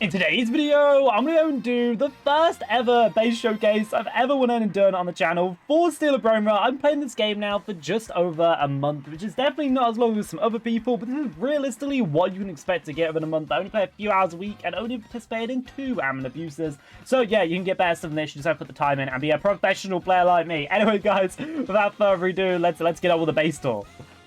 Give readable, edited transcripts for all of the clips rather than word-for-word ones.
In today's video, I'm going to go and do the first ever base showcase I've ever went in and done on the channel for Steal a Brainrot. I'm playing this game now for just over a month, which is definitely not as long as some other people, but this is realistically what you can expect to get within a month. I only play a few hours a week and only participate in 2 admin abuses. So yeah, you can get better stuff than this. You just have to put the time in and be a professional player like me. Anyway, guys, without further ado, let's get on with the base tour.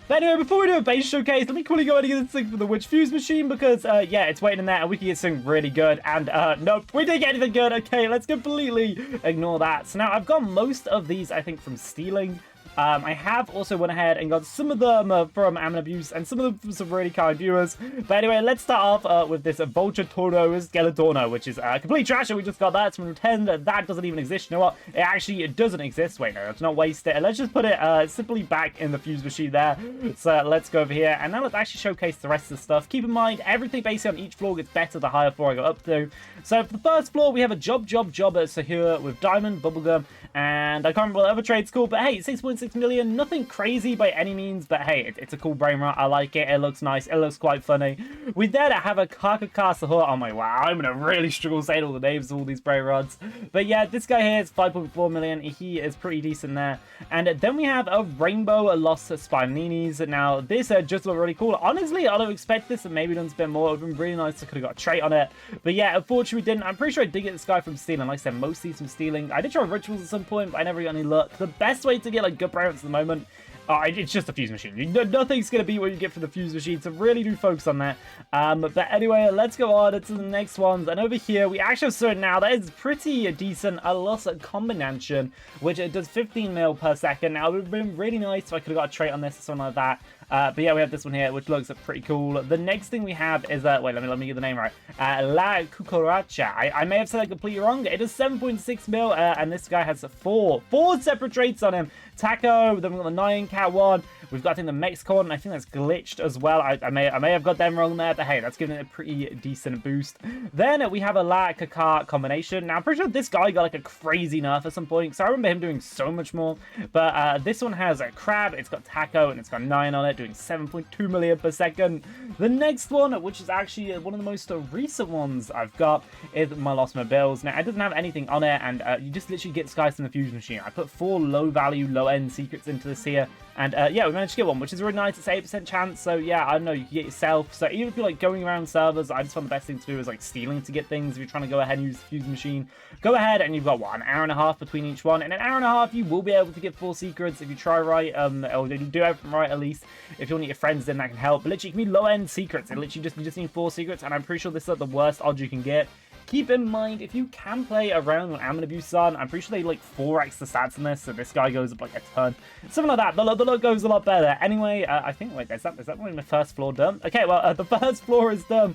But anyway, before we do a base showcase, let me quickly go ahead and get this thing for the Witch Fuse machine because, yeah, it's waiting in there and we can get something really good. And, nope, we didn't get anything good. Okay, let's completely ignore that. So now I've got most of these, I think, from stealing. I have also went ahead and got some of them from admin abuse and some of them from some really kind viewers. But anyway, let's start off with this Vulture Toro Skeletorno, which is complete trash. And we just got that. It's from 10. That doesn't even exist. You know what? It doesn't exist. Wait, no, let's not waste it. Let's just put it simply back in the fuse machine there. So let's go over here. And now let's actually showcase the rest of the stuff. Keep in mind, everything basically on each floor gets better the higher floor I go up to. So for the first floor, we have a job at Sahura with Diamond, Bubblegum, and I can't remember what the other trade's called, but hey, 6.6 million, nothing crazy by any means, but hey, it's a cool Brainrot. I like it. It looks nice. It looks quite funny. We then have a Sahura. Oh my, wow, I'm gonna really struggle saying all the names of all these Brainrots. But yeah, this guy here is 5.4 million. He is pretty decent there. And then we have a Rainbow Lost Spininis. Now, this just looked really cool. Honestly, I don't expect this and maybe done spend more. It would have been really nice. I could have got a trait on it. But yeah, unfortunately, we didn't. I'm pretty sure I did get this guy from stealing. Like I said, mostly from stealing. I did try rituals at some point, but I never got any luck. The best way to get like good Brainrots at the moment, it's just a fuse machine. Nothing's going to be what you get from the fuse machine, so really do focus on that. But anyway, let's go on to the next ones. And over here, we actually have certain now that is pretty decent. A loss combination, which it does 15 mil per second. Now, it would have been really nice if I could have got a trait on this or something like that. But yeah, we have this one here, which looks pretty cool. The next thing we have is, wait, let me get the name right. La Cucaracha. I may have said that completely wrong. It is 7.6 mil, and this guy has four separate traits on him. Taco, then we've got the Nyan Cat one. We've got, I think, the Mexico one, and I think that's glitched as well. I may have got them wrong there, but hey, that's giving it a pretty decent boost. Then we have a La Kaka combination. Now, I'm pretty sure this guy got like a crazy nerf at some point, so I remember him doing so much more. But this one has a Crab, it's got Taco, and it's got 9 on it, doing 7.2 million per second. The next one, which is actually one of the most recent ones I've got, is my Lost Mobiles. Now, it doesn't have anything on it, and you just literally get skies from the fuse machine. I put 4 low-value, low-end secrets into this here, and yeah, we managed to get one, which is really nice. It's 8% chance, so yeah, I don't know, you can get yourself. So even if you're like going around servers, I just found the best thing to do is like stealing to get things. If you're trying to go ahead and use the fuse machine, go ahead, and you've got what, an hour and a half between each one. In an hour and a half, you will be able to get 4 secrets if you try right, or you do everything right at least. If you want to get your friends in, that can help. But literally, it can be low-end secrets. It literally you just need 4 secrets, and I'm pretty sure this is like the worst odds you can get. Keep in mind, if you can play around when admin abuse on, I'm pretty sure they like 4x the stats in this, so this guy goes up like a ton. Something like that. The look goes a lot better. Anyway, I think, wait, is that one in the first floor done? Okay, well, the first floor is done.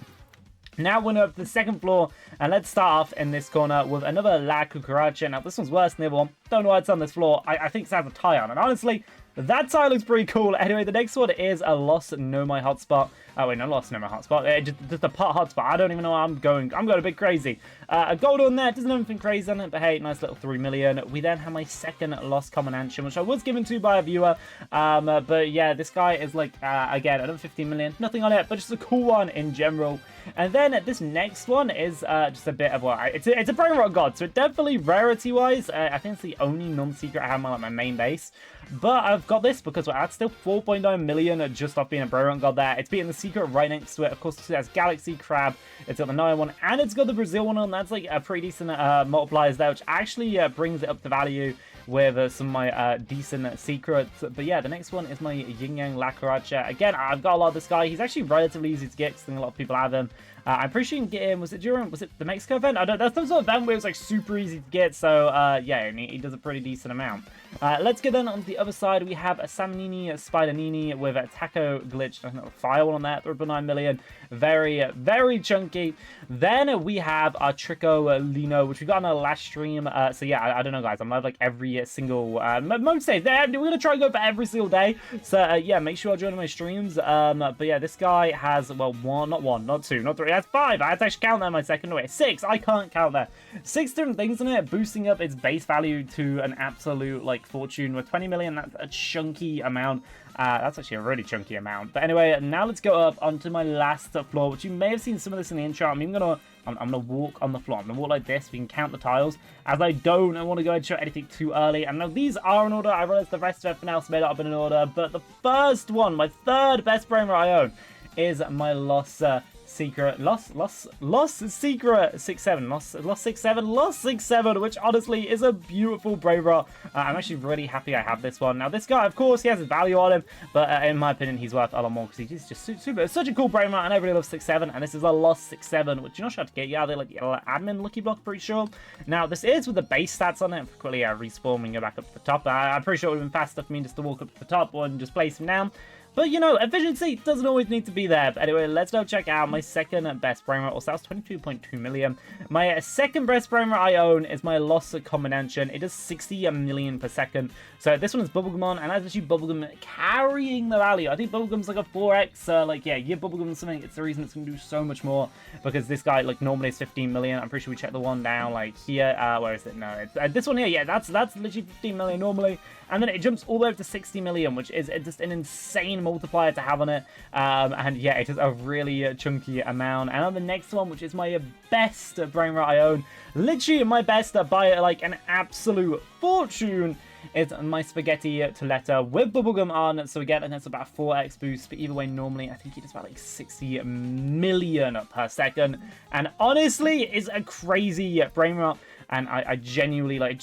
Now we're up to the second floor, and let's start off in this corner with another La Cucaracha. Now, this one's worse than the other one. Don't know why it's on this floor. I think it has a tie on, and honestly, that tie looks pretty cool. Anyway, the next one is a Lost No My Hotspot. Oh, wait, no, Lost No My Hotspot. Just a pot hotspot. I don't even know where I'm going. I'm going a bit crazy. A gold on there. Doesn't have anything crazy on it, but hey, nice little 3 million. We then have my second Lost Combination, which I was given to by a viewer. But yeah, this guy is like, again, another 15 million. Nothing on it, but just a cool one in general. And then this next one is just a bit of what, it's a Brainrot God, so it definitely rarity-wise, I think it's the only non-secret I have on like, my main base. But I've got this because that's still 4.9 million just off being a Brainrot God there. It's beating the secret right next to it. Of course, it has Galaxy Crab, it's got the Naya one, and it's got the Brazil one on. That's like a pretty decent multipliers there, which actually brings it up to value with some of my decent secrets. But yeah, the next one is my Yin Yang La Cucaracha. Again, I've got a lot of this guy. He's actually relatively easy to get because I think a lot of people have him. I'm pretty sure you can get him, was it the Mexico event? I don't know, that's some sort of event where it was like super easy to get, so yeah, and he does a pretty decent amount. Let's get then on the other side. We have a Salmonini Spidanini with a Taco Glitch, I think a fire one on that, 3.9 million, very chunky. Then we have our Trico Lino, which we got on our last stream. So yeah, I don't know, guys, I'm like every single most days. We're gonna try and go for every single day, so yeah, make sure I join my streams. But yeah, this guy has, well, not one, not 2, not 3, that's 5. I had to actually count that in my second way. 6, I can't count that. 6 different things in it, boosting up its base value to an absolute like fortune. With 20 million, that's a chunky amount. That's actually a really chunky amount. But anyway, now let's go up onto my last floor, which you may have seen some of this in the intro. I'm even gonna I'm going to walk on the floor. I'm going to walk like this. We can count the tiles. As I don't want to go and show anything too early. And now these are in order. I realize the rest of everything else may not have been in order. But the first one, my third best Brainrot I own, is my Lost Secret 6-7, which honestly is a beautiful Brainrot. I'm actually really happy I have this one. Now this guy, of course, he has his value on him, but in my opinion, he's worth a lot more because he's just super. It's such a cool Brainrot, and I really love 6-7, and this is a Lost 6-7, which you're not sure how to get. Yeah, they're like admin lucky block, pretty sure. Now this is with the base stats on it. Quickly respawn and go back up to the top. I'm pretty sure it would have been faster for me just to walk up to the top and just place him down. But, you know, efficiency doesn't always need to be there. But anyway, let's go check out my second best Brainrot. Also, that's 22.2 million. My second best Brainrot I own is my Lost Combination. It does 60 million per second. So this one is Bubblegum on, and that's actually Bubblegum carrying the value. I think Bubblegum's like a 4x. Like, yeah, give Bubblegum something. It's the reason it's going to do so much more. Because this guy, like, normally is 15 million. I'm pretty sure we checked the one down, like, here. Where is it? No, it's, this one here, yeah, that's literally 15 million normally. And then it jumps all the way up to 60 million, which is just an insane multiplier to have on it. And yeah, it is a really chunky amount. And on the next one, which is my best Brainrot I own, literally my best by like an absolute fortune, is my Spaghetti Toletta with Bubblegum on. So again, and that's about a 4x boost. But either way, normally I think it is about like 60 million per second. And honestly, it's a crazy Brainrot. And I genuinely a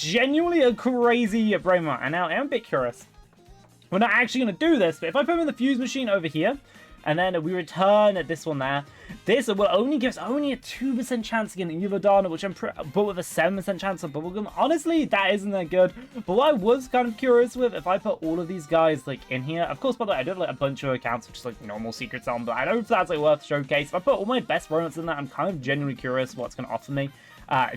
crazy Brainrot. And now I'm a bit curious. We're not actually going to do this, but if I put him in the fuse machine over here, and then we return this one there, this will only give us only a 2% chance to get an Evildon, which but with a 7% chance of Bubblegum. Honestly, that isn't that good. But what I was kind of curious with, if I put all of these guys like in here, of course, by the way, I do have like a bunch of accounts which is like normal secrets on, but I don't know if that's like worth showcase. If I put all my best Brainrots in that, I'm kind of genuinely curious what it's going to offer me.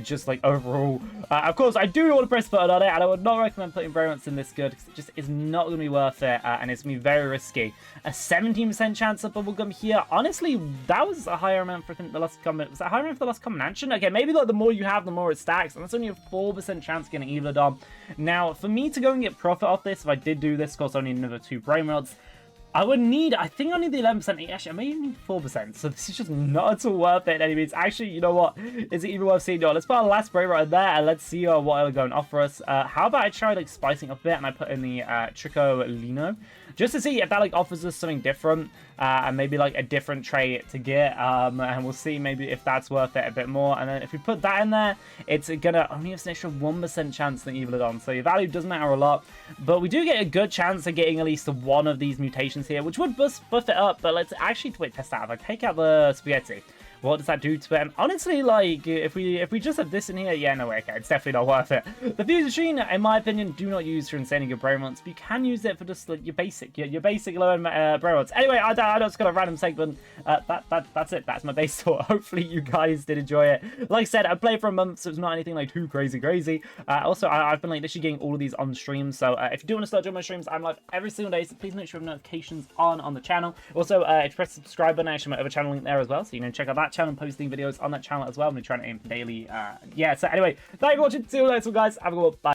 Just like overall, of course, I do want to press button on it, and I would not recommend putting Brainrots in this good because it just is not going to be worth it, and it's going to be very risky. A 17% chance of Bubblegum here. Honestly, that was a higher amount for the last comment. Was that higher amount for the last combination? Okay, maybe like the more you have, the more it stacks, and that's only a 4% chance of getting Evildon. Now, for me to go and get profit off this, if I did do this, of course, I need another 2 Brainrots. I would need, I think I need the 11%. Actually, I may even need 4%. So this is just not at all worth it anyways. Actually, you know what? Is it even worth seeing? Let's put our last Brainrot in there and let's see what it'll go and offer us. How about I try like spicing up a bit and I put in the Tricolino just to see if that like offers us something different and maybe like a different trait to get. And we'll see maybe if that's worth it a bit more. And then if we put that in there, it's gonna only have an extra 1% chance than Evildon. So your value does matter a lot, but we do get a good chance of getting at least one of these mutations here, which would buff it up. But let's actually test out. If I take out the Spaghetti, what does that do to it? And honestly, like, if we just have this in here, yeah, no way, okay, it's definitely not worth it. The fuse machine, in my opinion, do not use for insanely good Brainrots, but you can use it for just like your basic low-end Brainrots. Anyway, I just got a random segment. That's it. That's my base thought. Hopefully, you guys did enjoy it. Like I said, I played for a month, so it's not anything like too crazy. Also, I've been like literally getting all of these on stream. So if you do want to start doing my streams, I'm live every single day. So please make sure you have notifications on the channel. Also, if you press the subscribe button, I actually my other channel link there as well, so you know check out that channel, posting videos on that channel as well. I'm trying to aim for daily. Yeah, so anyway, thank you for watching. See you later, guys. Have a good one. Bye.